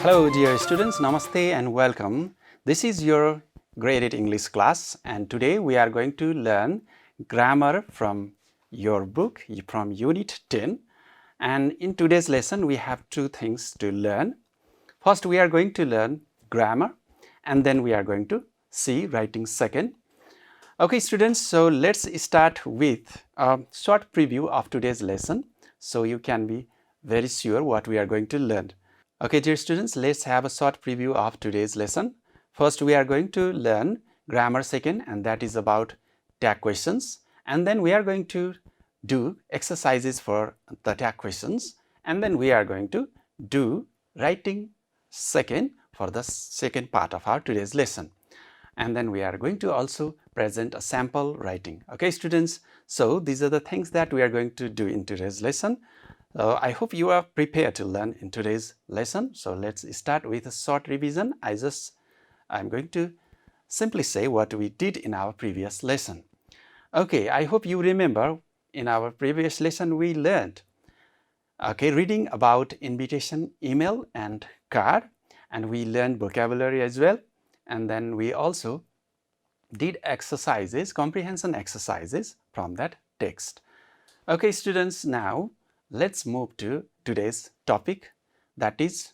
Hello dear students, Namaste and welcome. This is your grade 8 English class and today we are going to learn grammar from your book from Unit 10, and in today's lesson we have two things to learn. First we are going to learn grammar and then we are going to see writing second. Okay students, so let's start with a short preview of today's lesson so you can be very sure what we are going to learn. Okay dear students, let's have a short preview of today's lesson. First we are going to learn grammar second, and that is about tag questions, and then we are going to do exercises for the tag questions, and then we are going to do writing second for the second part of our today's lesson, and then we are going to also present a sample writing. Okay students, so these are the things that we are going to do in today's lesson. I hope you are prepared to learn in today's lesson. So let's start with a short revision. I'm going to simply say what we did in our previous lesson. Okay, I hope you remember in our previous lesson we learned reading about invitation, email and card, and we learned vocabulary as well, and then we also did exercises, comprehension exercises from that text. Okay students, now let's move to today's topic, that is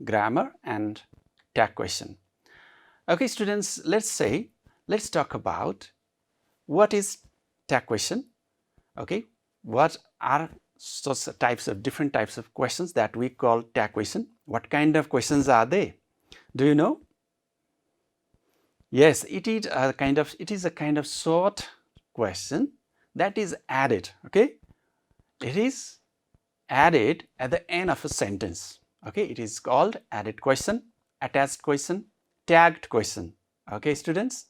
grammar and tag question. Okay students, let's talk about what is tag question. Okay, what are such different types of questions that we call tag question? What kind of questions are they? Do you know? Yes, it is a kind of short question that is added. Okay, it is added at the end of a sentence. Okay, it is called added question, attached question, tagged question. Okay students,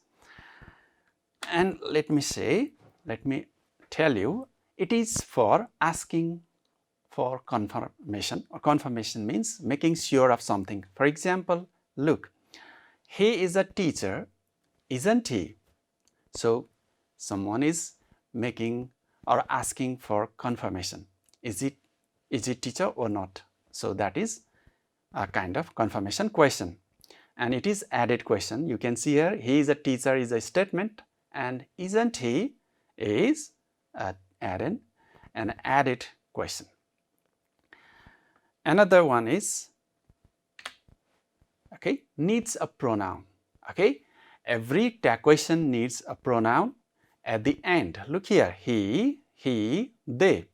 and let me tell you, it is for asking for confirmation, or confirmation means making sure of something. For example, look, he is a teacher, isn't he? So someone is making or asking for confirmation. Is it teacher or not? So that is a kind of confirmation question, and it is added question. You can see here, he is a teacher is a statement, and isn't he is an added question. Another one is needs a pronoun. Okay, every tag question needs a pronoun at the end. Look here, he, they.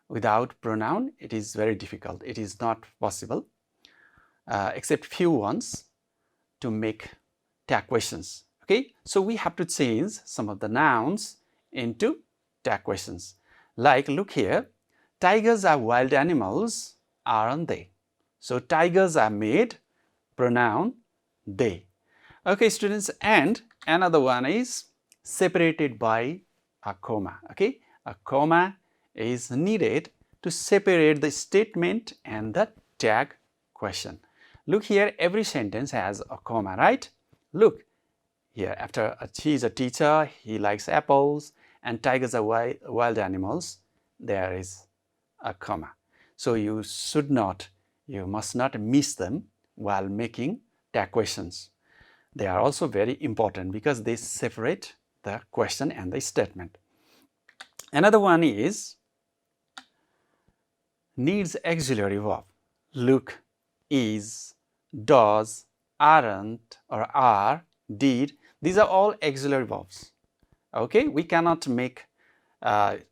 Without pronoun, it is very difficult. It is not possible, except few ones, to make tag questions. Okay, so we have to change some of the nouns into tag questions. Like, look here, tigers are wild animals, aren't they? So tigers are made pronoun they. Okay students, and another one is separated by a comma. Okay, a comma is needed to separate the statement and the tag question. Look here, every sentence has a comma, right? Look here, after he is a teacher, he likes apples, and tigers are wild animals, there is a comma. So you must not miss them while making tag questions. They are also very important because they separate the question and the statement. Another one is needs auxiliary verb. Look, is, does, aren't, or are, did. These are all auxiliary verbs. Okay, we cannot make tag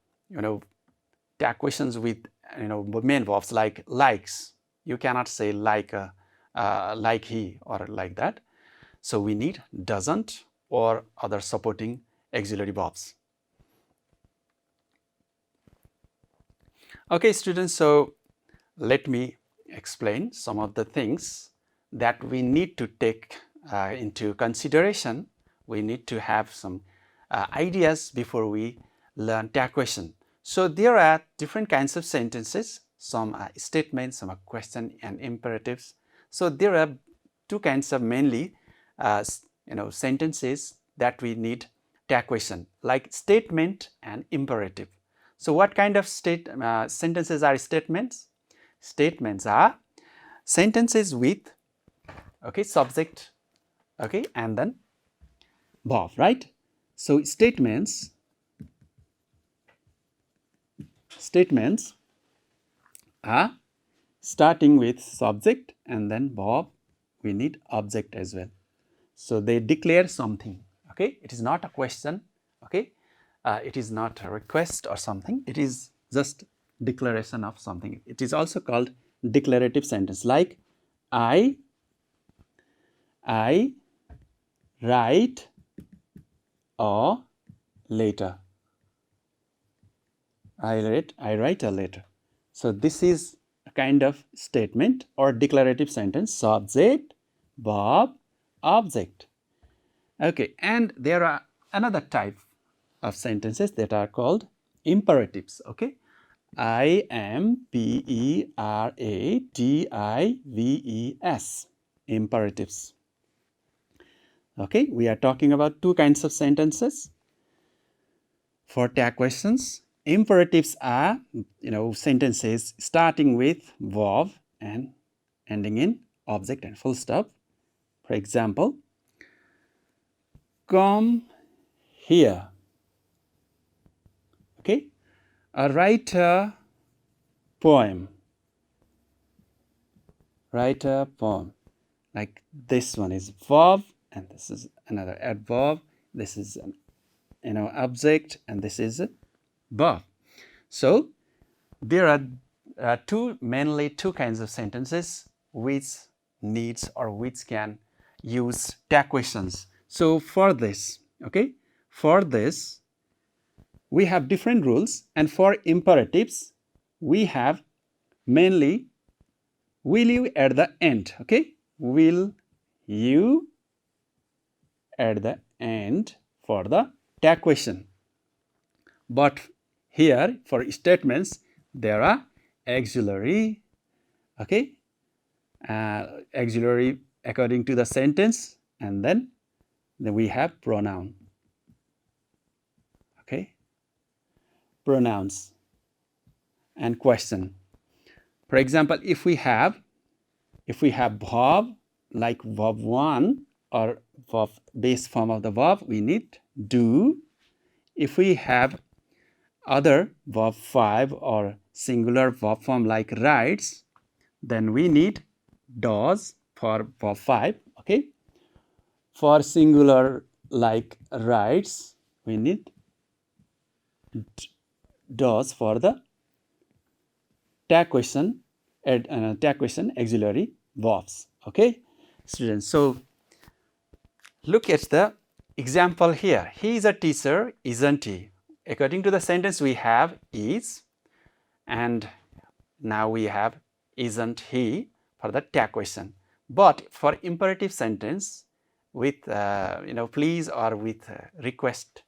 questions with main verbs like likes. You cannot say like he or like that. So we need doesn't or other supporting auxiliary verbs. Okay students, so let me explain some of the things that we need to take into consideration. We need to have some ideas before we learn tag question. So there are different kinds of sentences. Some are statements, some are question and imperatives. So there are two kinds of mainly sentences that we need tag question, like statement and imperative. So what kind of sentences are statements? Statements are sentences with okay, subject, okay, and then verb, right? So statements are starting with subject and then verb, we need object as well. So they declare something, okay? It is not a question, okay? It is not a request or something. It is just declaration of something. It is also called declarative sentence, like I write a letter. I write a letter. So this is a kind of statement or declarative sentence, subject, verb, object. Okay, and there are another type of sentences that are called imperatives, okay? Imperatives, imperatives. Okay, we are talking about two kinds of sentences. For tag questions, imperatives are, sentences starting with verb and ending in object and full stop. For example, come here. Okay, write a poem. Write a poem. Like this one is verb, and this is another adverb. This is an object, and this is a verb. So there are mainly two kinds of sentences which needs or which can use tag questions. So for this, okay, we have different rules, and for imperatives we have mainly will you at the end, okay? Will you at the end for the tag question. But here for statements there are auxiliary, okay? Auxiliary according to the sentence, and then we have pronoun, okay? Pronouns and question. For example, if we have verb like verb 1 or verb base form of the verb, we need do. If we have other verb 5 or singular verb form like writes, then we need does for verb 5, okay? For singular like writes, we need does for the tag question auxiliary verbs, okay, students? So look at the example here. He is a teacher, isn't he? According to the sentence we have is, and now we have isn't he for the tag question. But for imperative sentence with please or with request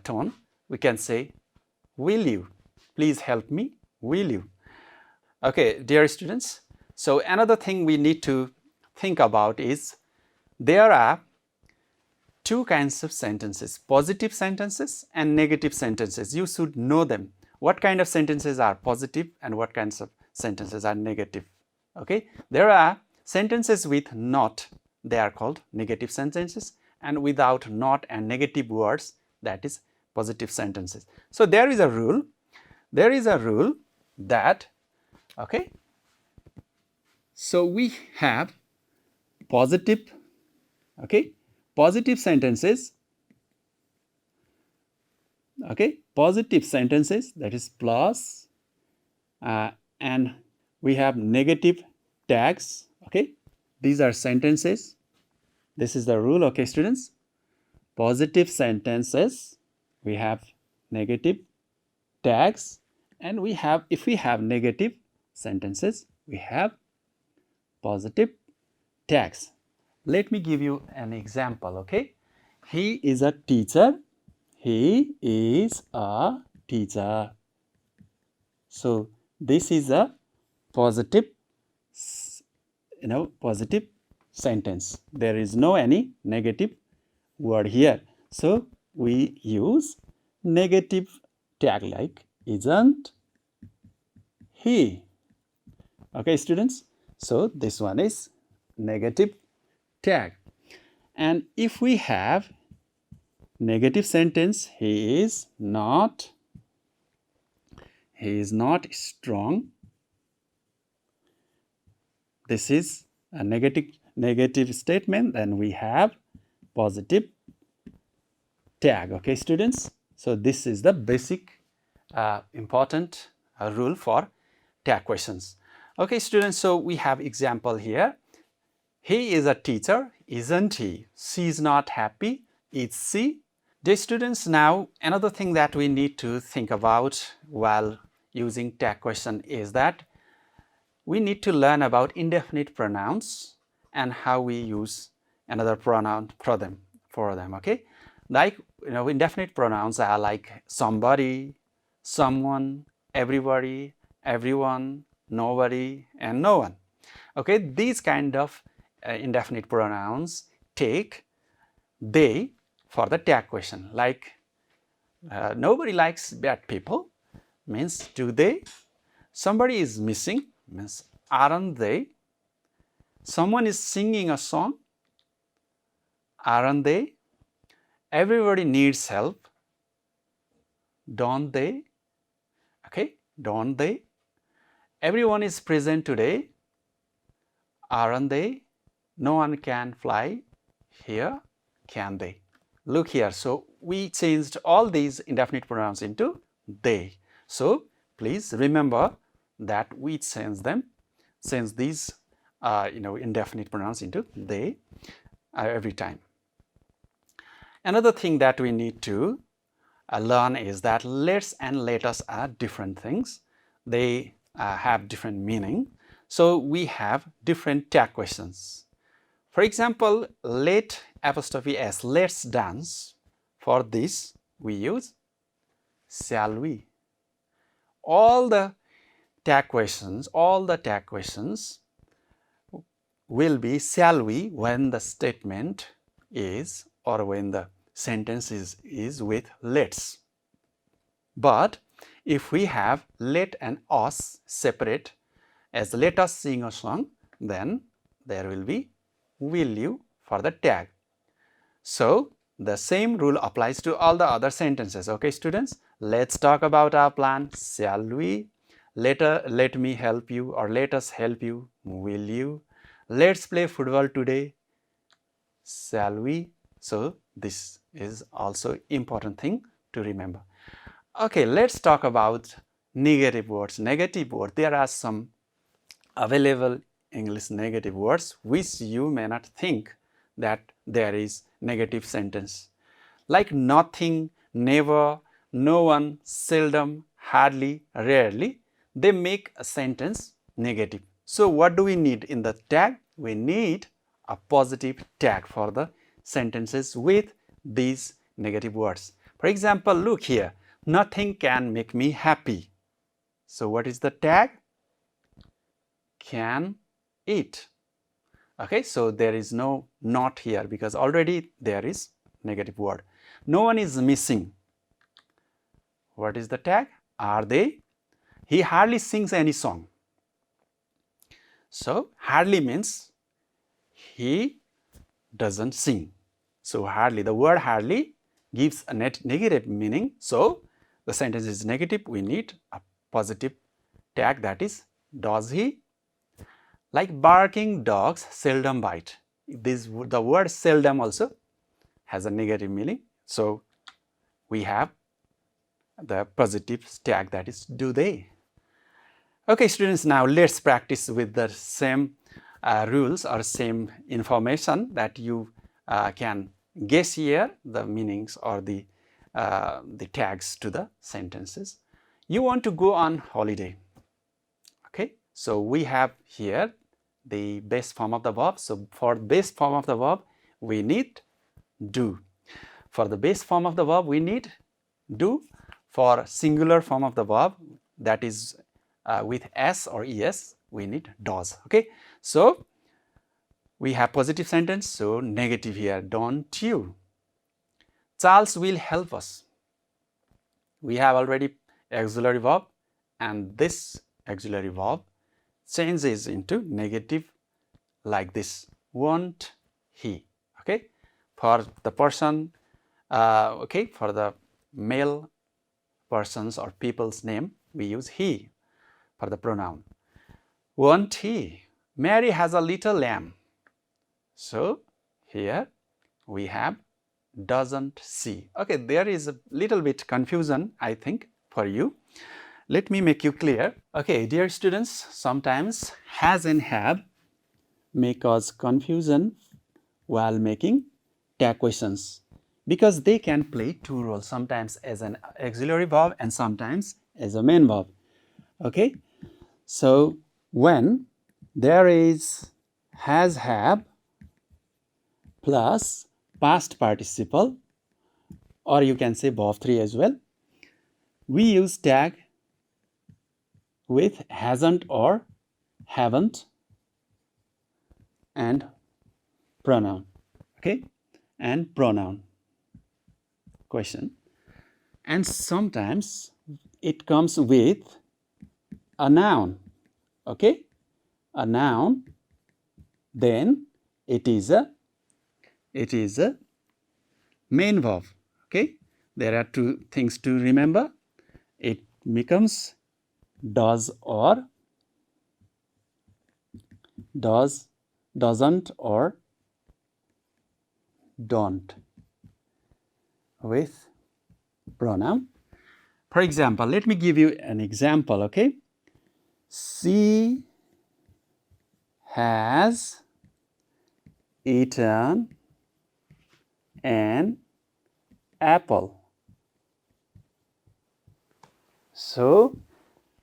tone, we can say will you please help me, will you? Okay, dear students, so another thing we need to think about is there are two kinds of sentences, positive sentences and negative sentences. You should know them. What kind of sentences are positive and what kinds of sentences are negative? Okay, there are sentences with not, they are called negative sentences, and without not and negative words, that is positive sentences. So there is a rule that, okay, so we have positive, okay, positive sentences, okay, positive sentences, that is plus, and we have negative tags, okay, these are sentences. This is the rule, okay, students. Positive sentences, we have negative tags, and we have, if we have negative sentences, we have positive tags. Let me give you an example, okay? He is a teacher. He is a teacher. So this is a positive, positive sentence. There is no any negative word here. So we use negative tag like isn't he. Okay, students. So this one is negative tag. And if we have negative sentence, he is not strong. This is a negative statement. Then we have positive tag. Okay, students. So this is the basic important rule for tag questions. Okay, students. So we have example here. He is a teacher, isn't he? She is not happy, is she? Dear students, now another thing that we need to think about while using tag question is that we need to learn about indefinite pronouns and how we use another pronoun for them. Okay, like indefinite pronouns are like somebody, someone, everybody, everyone, nobody, and no one. Okay, these kind of indefinite pronouns take they for the tag question. Like nobody likes bad people means do they? Somebody is missing means aren't they? Someone is singing a song, aren't they? Everybody needs help, don't they? Okay, don't they? Everyone is present today, aren't they? No one can fly here, can they? Look here, so we changed all these indefinite pronouns into they. So please remember that we change these indefinite pronouns into they every time. Another thing that we need to learn is that let's and let us are different things. They have different meaning. So we have different tag questions. For example, let apostrophe s, let's dance. For this we use shall we. All the tag questions will be shall we when the statement is or when the sentence is with let's. But if we have let and us separate as let us sing a song, then there will be will you for the tag. So the same rule applies to all the other sentences. Okay, students, let's talk about our plan. Shall we? Let me help you or let us help you. Will you? Let's play football today. Shall we? So this is also important thing to remember. Okay, let's talk about negative words. Negative words. There are some available English negative words which you may not think that there is negative sentence. Like nothing, never, no one, seldom, hardly, rarely, they make a sentence negative. So what do we need in the tag? We need a positive tag for the sentences with these negative words. For example, look here, nothing can make me happy. So what is the tag? Can it. Okay, so there is no not here because already there is negative word. No one is missing. What is the tag? Are they? He hardly sings any song. So hardly means he doesn't sing. So hardly, the word hardly gives a negative meaning. So the sentence is negative. We need a positive tag, that is does he. Like barking dogs seldom bite. The word seldom also has a negative meaning. So we have the positive tag, that is do they. Okay, students, now let's practice with the same rules or same information that you can guess here the meanings or the tags to the sentences. You want to go on holiday. Okay, so we have here the base form of the verb. So for base form of the verb, we need do. For the base form of the verb, we need do. For singular form of the verb, that is with s or es, we need does. Okay, so we have positive sentence, so negative here, don't you. Charles will help us. We have already auxiliary verb, and this auxiliary verb changes into negative like this, won't he. Okay, for the person, okay, for the male persons or people's name, we use he for the pronoun. Won't he? Mary has a little lamb. So here we have doesn't she. Okay, there is a little bit confusion, I think, for you. Let me make you clear. Okay, dear students, sometimes has and have may cause confusion while making tag questions because they can play two roles, sometimes as an auxiliary verb and sometimes as a main verb. Okay, so when there is has, have plus past participle, or you can say verb 3 as well, we use tag with hasn't or haven't and pronoun. Okay, and pronoun question. And sometimes it comes with a noun. Okay, a noun, then it is a main verb. Okay, there are two things to remember. It becomes does or does, doesn't or don't with pronoun. For example, let me give you an example. Okay, she has eaten an apple. So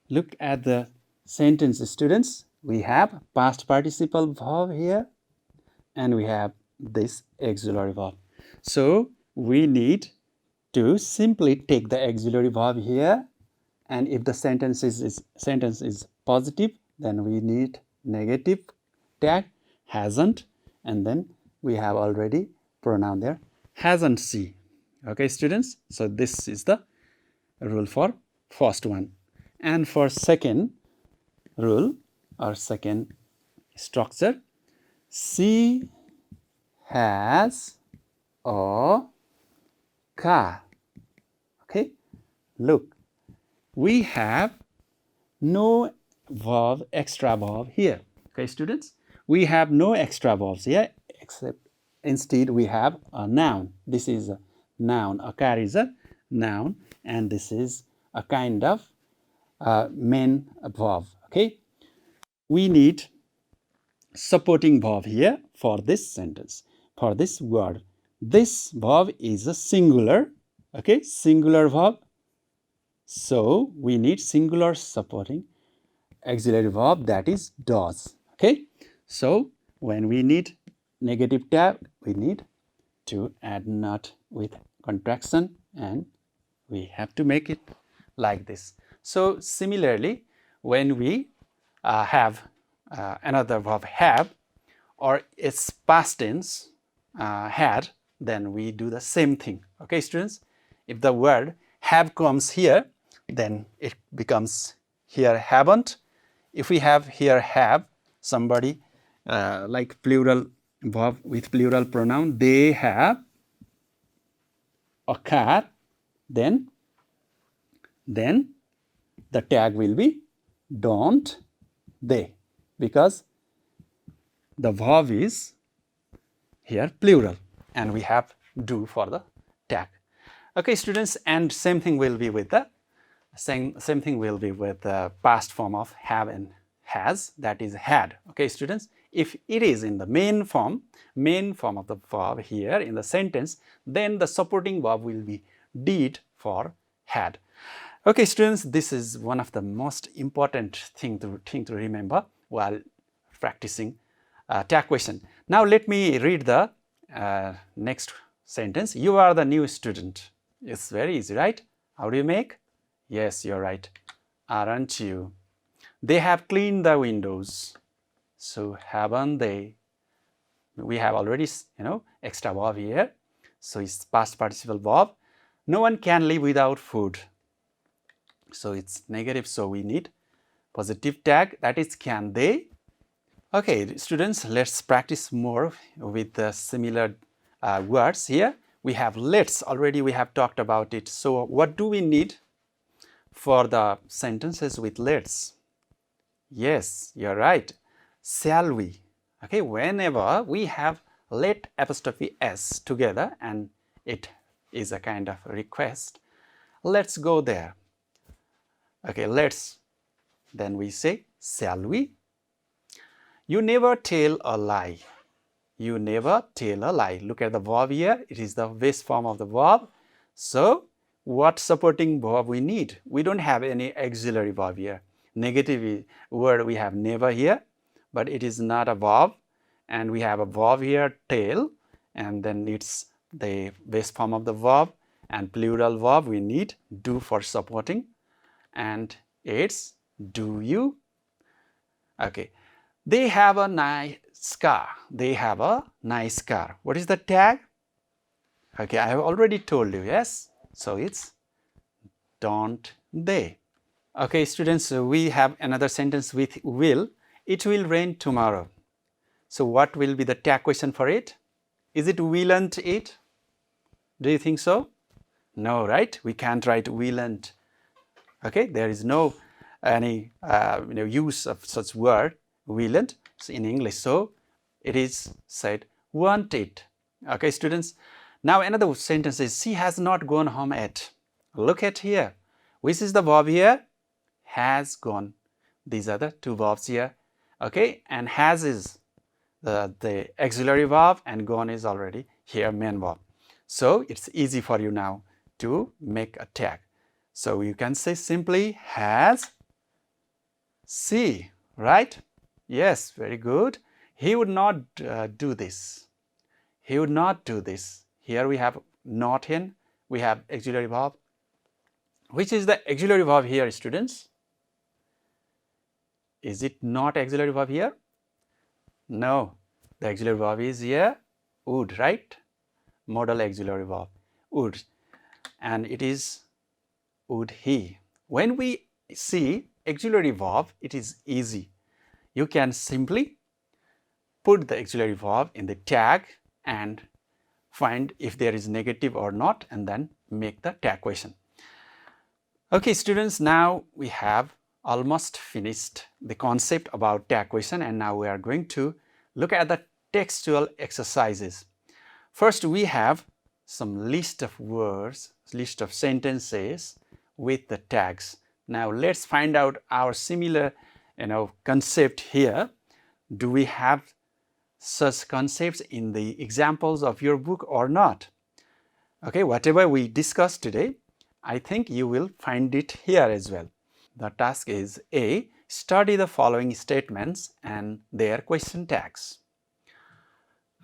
look at the sentence, students. We have past participle verb here and we have this auxiliary verb. So we need to simply take the auxiliary verb here, and if the sentence is positive, then we need negative tag hasn't, and then we have already pronoun there hasn't she. Okay, students, so this is the rule for first one. And for second rule or second structure, she has a car. Okay, look, we have no verb, extra verb here. Okay, students, we have no extra verbs here, except instead we have a noun. This is a noun. A car is a noun, and this is a kind of main verb. Okay, we need supporting verb here for this sentence, for this word. This verb is a singular. Okay, singular verb. So we need singular supporting auxiliary verb, that is does. Okay, so when we need negative tag, we need to add not with contraction, and we have to make it like this. So similarly, when we have another verb have, or its past tense had, then we do the same thing. Okay, students, if the word have comes here, then it becomes here haven't. If we have here have somebody like plural verb with plural pronoun, they have a car, then the tag will be don't they, because the verb is here plural and we have do for the tag. Okay, students, and same thing will be with the past form of have and has, that is had. Okay, students, if it is in the main form of the verb here in the sentence, then the supporting verb will be did for had. Okay, students, this is one of the most important thing to remember while practicing tag question. Now let me read the next sentence. You are the new student. It's very easy, right? How do you make? Yes, you're right. Aren't you? They have cleaned the windows. So haven't they? We have already, extra verb here. So it's past participle verb. No one can live without food. So it's negative, so we need positive tag, that is can they. Okay, students, let's practice more with the similar words. Here we have let's, already we have talked about it. So what do we need for the sentences with let's? Yes, you're right. Shall we? Okay, whenever we have let apostrophe s together and it is a kind of request, let's go there. Okay, let's. Then we say, shall we? You never tell a lie. You never tell a lie. Look at the verb here. It is the base form of the verb. So, what supporting verb we need? We don't have any auxiliary verb here. Negative word we have never here, but it is not a verb. And we have a verb here, tell, and then it's the base form of the verb, and plural verb we need do for supporting, and it's do you. Okay. They have a nice car. They have a nice car. What is the tag? Okay, I have already told you, yes? So it's don't they. Okay, students, we have another sentence with will. It will rain tomorrow. So what will be the tag question for it? Is it willn't it? Do you think so? No, right? We can't write willn't. Okay, there is no any use of such word willn't in English. So it is said won't it. Okay, students. Now another sentence is she has not gone home yet. Look at here. Which is the verb here? Has gone. These are the two verbs here. Okay, and has is the auxiliary verb and gone is already here main verb. So it's easy for you now to make a tag. So you can say simply has she, right? Yes, very good. He would not do this. He would not do this. Here we have not in, we have auxiliary verb. Which is the auxiliary verb here, students? Is it not auxiliary verb here? No, the auxiliary verb is here would, right? Modal auxiliary verb, would, and it is would he. When we see auxiliary verb, it is easy. You can simply put the auxiliary verb in the tag and find if there is negative or not, and then make the tag question. Okay, students, now we have almost finished the concept about tag question, and now we are going to look at the textual exercises. First, we have some list of words, list of sentences with the tags. Now let's find out our similar concept here. Do we have such concepts in the examples of your book or not? Okay, whatever we discussed today, I think you will find it here as well. The task is A. Study the following statements and their question tags.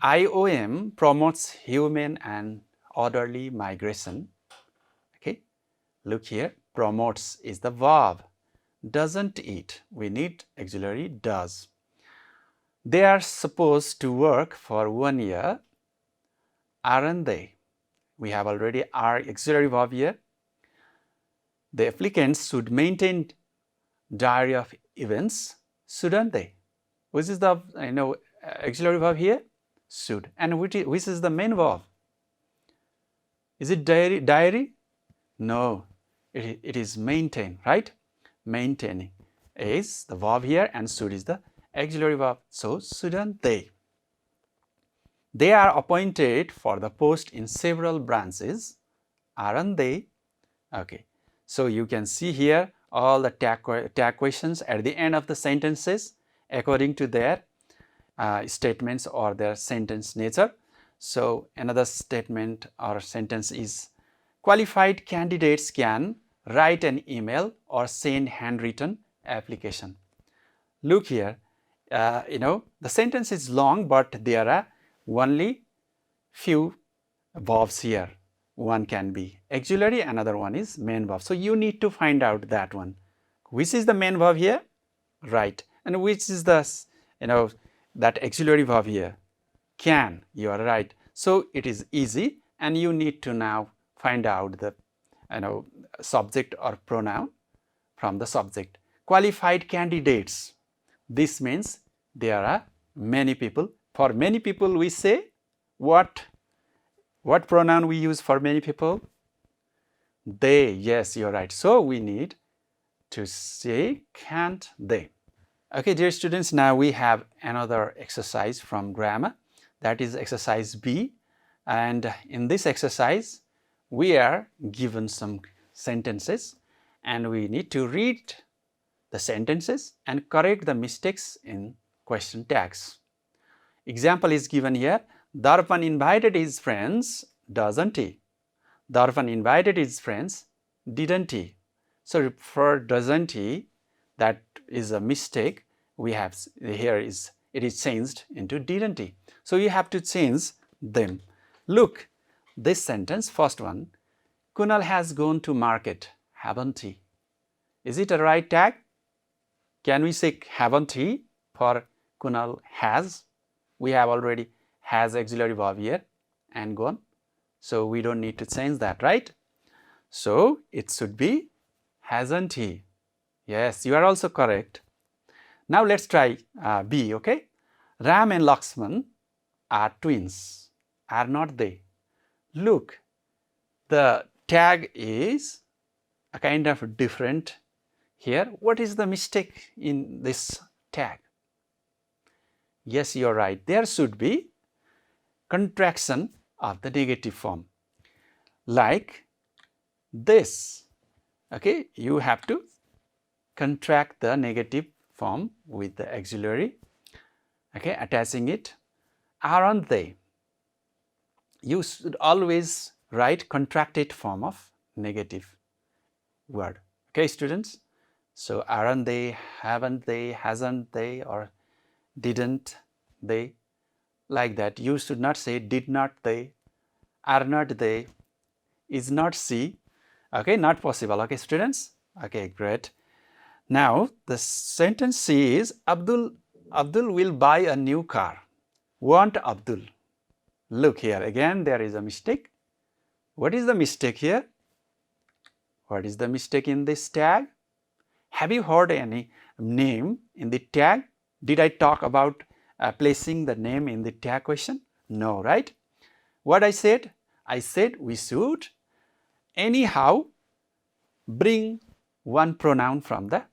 IOM promotes human and orderly migration. Okay, look here. Promotes is the verb. Doesn't it? We need auxiliary does. They are supposed to work for 1 year, aren't they? We have already our auxiliary verb here. The applicants should maintain diary of events, shouldn't they? Which is the auxiliary verb here? Should. And which is the main verb? Is it diary? No, it is maintain, right? Maintaining is the verb here and should is the auxiliary verb. So shouldn't they? They are appointed for the post in several branches, aren't they? Okay, so you can see here all the tag questions at the end of the sentences according to their statements or their sentence nature. So another statement or sentence is qualified candidates can write an email or send handwritten application. Look here, the sentence is long, but there are only few verbs here. One can be auxiliary, another one is main verb. So you need to find out that one. Which is the main verb here? Right. And which is the, that auxiliary verb here? Can. You are right. So it is easy, and you need to now find out the, subject or pronoun from the subject. Qualified candidates. This means there are many people. For many people, we say what pronoun we use for many people? They. Yes, you're right. So we need to say can't they. Okay, dear students, now we have another exercise from grammar. That is exercise B. And in this exercise, we are given some sentences and we need to read the sentences and correct the mistakes in question tags. Example is given here. Darpan invited his friends, doesn't he? Darpan invited his friends, didn't he? So for doesn't he, that is a mistake. We have here is it is changed into didn't he. So you have to change them. Look, this sentence, first one, Kunal has gone to market, haven't he? Is it a right tag? Can we say haven't he for Kunal has? We have already has auxiliary verb here and gone. So we don't need to change that, right? So it should be hasn't he? Yes, you are also correct. Now let's try B, okay? Ram and Lakshman are twins, are not they? Look, the tag is a kind of different here. What is the mistake in this tag? Yes, you're right. There should be contraction of the negative form. Like this. Okay, you have to contract the negative form with the auxiliary. Okay, attaching it. Aren't they? You should always write contracted form of negative word. Okay, students? So, aren't they, haven't they, hasn't they, or didn't they? Like that. You should not say did not they, are not they, is not she. Okay, not possible. Okay, students? Okay, great. Now, the sentence C is Abdul will buy a new car. Won't Abdul? Look here, again there is a mistake. What is the mistake here? What is the mistake in this tag? Have you heard any name in the tag? Did I talk about placing the name in the tag question? No, right? What I said? I said we should anyhow bring one pronoun from the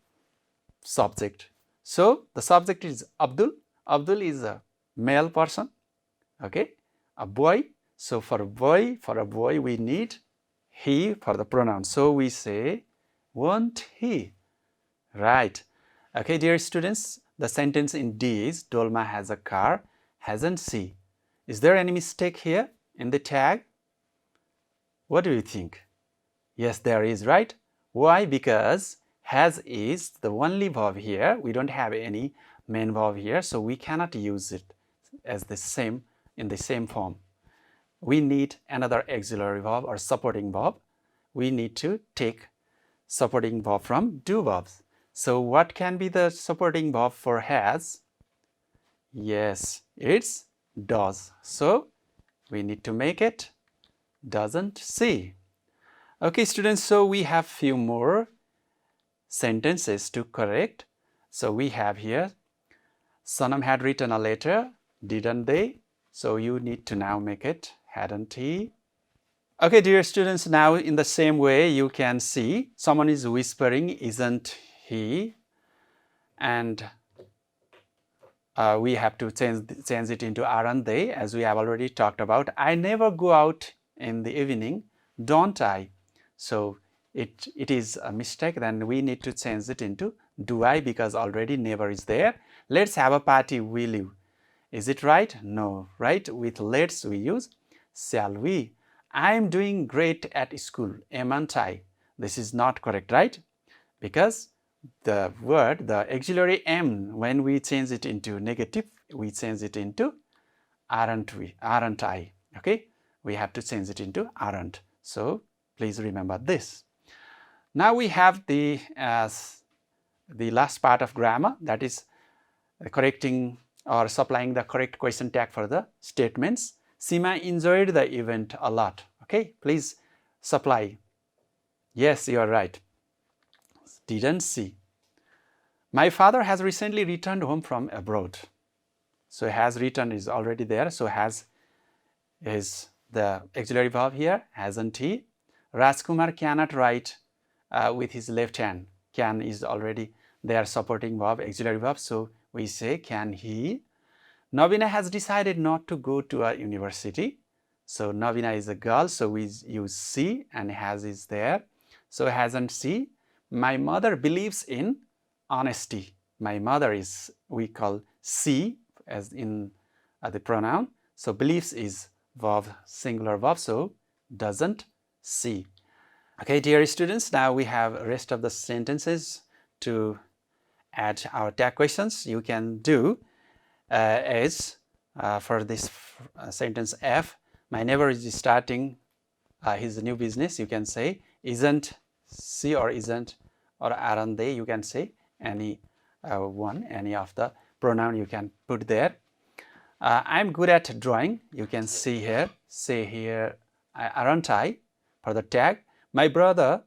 subject. So the subject is Abdul. Abdul is a male person, okay, a boy. So for a boy we need he for the pronoun. So we say won't he, right? Okay, dear students, the sentence in D is Dolma has a car, hasn't she? Is there any mistake here in the tag? What do you think? Yes, there is, right? Why? Because has is the only verb here. We don't have any main verb here, so we cannot use it as the same in the same form. We need another auxiliary verb or supporting verb. We need to take supporting verb from do verbs. So what can be the supporting verb for has? Yes, it's does. So we need to make it doesn't she. Okay, students, so we have few more sentences to correct. So we have here, Sanam had written a letter, didn't they? So you need to now make it, hadn't he? Okay, dear students, now in the same way you can see someone is whispering, isn't he? And we have to change it into aren't they, as we have already talked about. I never go out in the evening, don't I? So it is a mistake, then we need to change it into do I, because already never is there. Let's have a party, will you? Is it right? No, right? With let's we use shall we. I am doing great at school, amn't I? This is not correct, right? Because the word, the auxiliary am, when we change it into negative, we change it into aren't we, aren't I, okay? We have to change it into aren't. So please remember this. Now we have the last part of grammar, that is correcting or supplying the correct question tag for the statements. Seema enjoyed the event a lot. Okay, please supply. Yes, you are right. Didn't she? My father has recently returned home from abroad. So has written is already there. So has is the auxiliary verb here, hasn't he? Rajkumar cannot write with his left hand. Can is already there, supporting verb, auxiliary verb. So we say can he? Navina has decided not to go to a university. So Navina is a girl, so we use she, and has is there. So hasn't she? My mother believes in honesty. My mother is, we call she as in the pronoun. So believes is verb, singular verb, so doesn't she. Okay, dear students, now we have rest of the sentences to add our tag questions. You can do as for this sentence F, my neighbor is starting his new business. You can say isn't she or isn't or aren't they. You can say any one, any of the pronoun you can put there. I'm good at drawing. You can see here, say here, aren't I, for the tag. My brother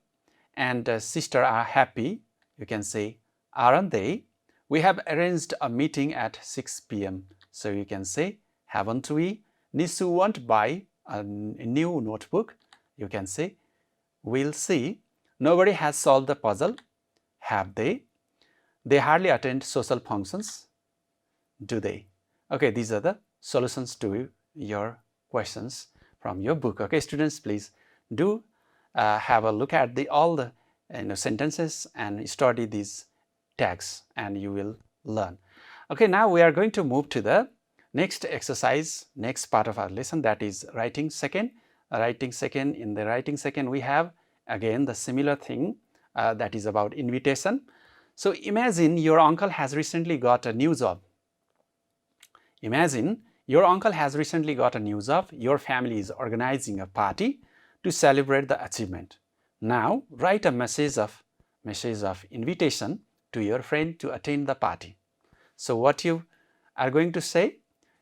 and sister are happy. You can say aren't they. We have arranged a meeting at 6 p.m. So you can say haven't we. Nisu won't buy a new notebook. You can say we'll see. Nobody has solved the puzzle. Have they? They hardly attend social functions. Do they? Okay, these are the solutions to your questions from your book. Okay, students, please do have a look at all the sentences and study these tags, and you will learn. Okay, now we are going to move to the next exercise, next part of our lesson, that is writing second. Writing second. In the writing second, we have again the similar thing that is about invitation. So imagine your uncle has recently got a new job. Imagine your uncle has recently got a new job. Your family is organizing a party to celebrate the achievement. Now write a message of invitation to your friend to attend the party. So what you are going to say?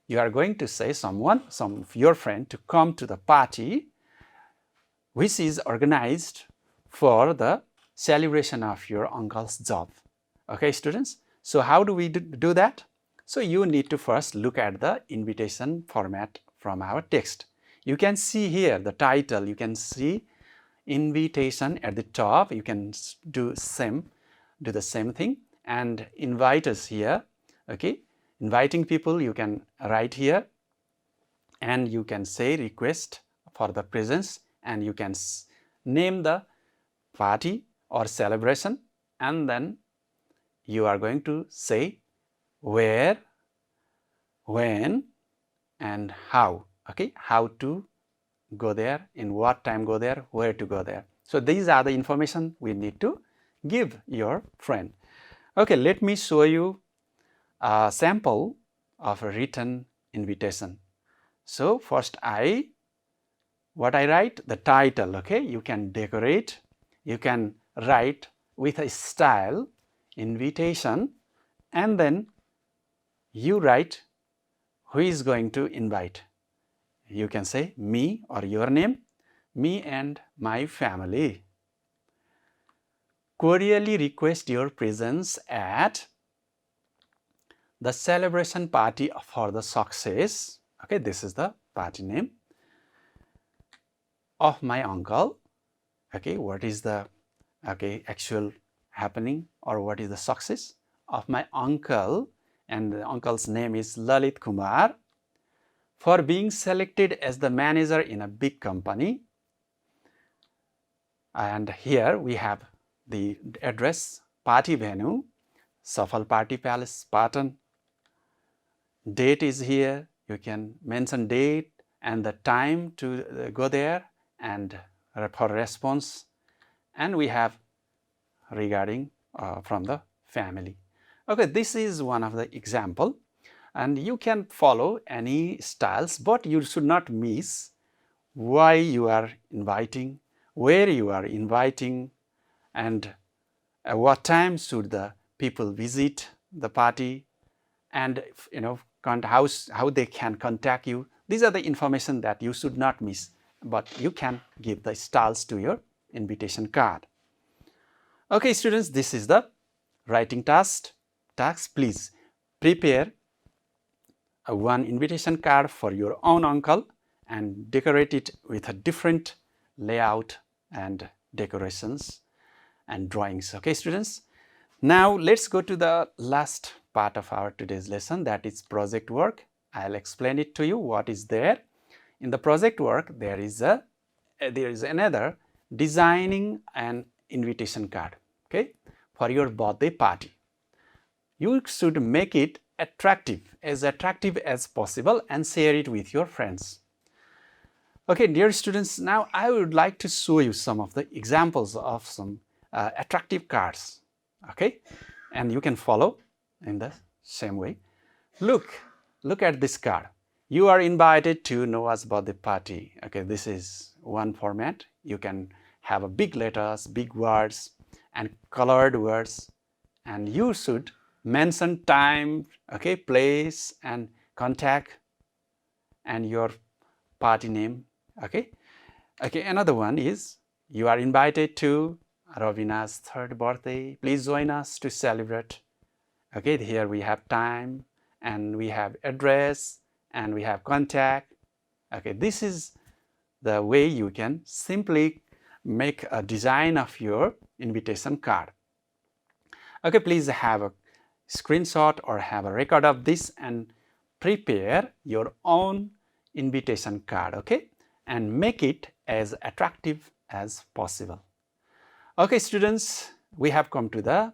You are going to say some of your friend to come to the party which is organized for the celebration of your uncle's job. Okay, students? So how do we do that? So you need to first look at the invitation format from our text. You can see here the title. You can see invitation at the top. You can do the same thing, and invite us here. Okay, inviting people you can write here, and you can say request for the presence, and you can name the party or celebration, and then you are going to say where, when, and how. Okay, how to go there, in what time go there, where to go there. So these are the information we need to give your friend. Okay, let me show you a sample of a written invitation. So first what I write, the title. Okay, you can decorate, you can write with a style, invitation, and then you write who is going to invite. You can say me or your name, me and my family. Cordially request your presence at the celebration party for the success. Okay, this is the party name of my uncle. Okay, what is the actual happening, or what is the success of my uncle, and the uncle's name is Lalit Kumar, for being selected as the manager in a big company. And here we have the address, party venue, Safal Party Palace, Patan. Date is here. You can mention date and the time to go there, and for response. And we have regarding from the family. Okay, this is one of the example, and you can follow any styles, but you should not miss why you are inviting, where you are inviting, and at what time should the people visit the party, and how they can contact you. These are the information that you should not miss, but you can give the styles to your invitation card. Okay, students, this is the writing task. Please prepare one invitation card for your own uncle and decorate it with a different layout and decorations and drawings. Okay, students? Now let's go to the last part of our today's lesson, that is project work. I'll explain it to you what is there. In the project work, there is another designing an invitation card, okay, for your birthday party. You should make it attractive as possible and share it with your friends. Okay, dear students, now I would like to show you some of the examples of some attractive cards. Okay, and you can follow in the same way. Look at this card. You are invited to Noah's birthday party. Okay, this is one format. You can have a big letters, big words, and colored words, and you should mention time, okay, place, and contact, and your party name. Okay, another one is you are invited to Ravina's 3rd birthday. Please join us to celebrate. Okay, here we have time, and we have address, and we have contact. Okay, this is the way you can simply make a design of your invitation card. Okay, please have a screenshot or have a record of this and prepare your own invitation card, okay, and make it as attractive as possible. Okay, students, we have come to the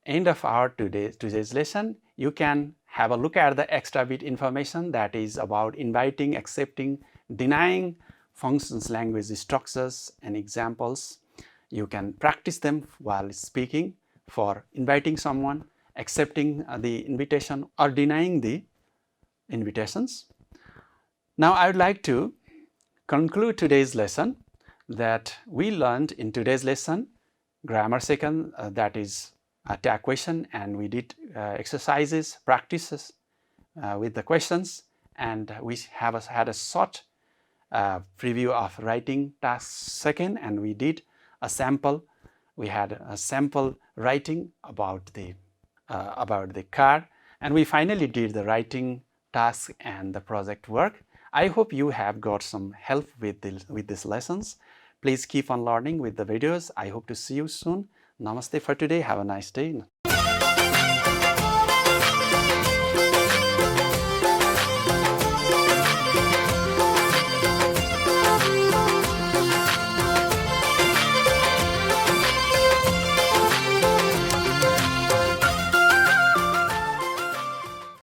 end of our today's lesson. You can have a look at the extra bit information that is about inviting, accepting, denying, functions, language structures, and examples. You can practice them while speaking for inviting someone, accepting the invitation, or denying the invitations. Now I would like to conclude today's lesson that we learned in today's lesson grammar second, that is a tag question, and we did exercises, practices with the questions, and we have had a short preview of writing task second, and we did a sample. We had a sample writing about the card, and we finally did the writing task and the project work. I hope you have got some help with these lessons. Please keep on learning with the videos. I hope to see you soon. Namaste for today. Have a nice day.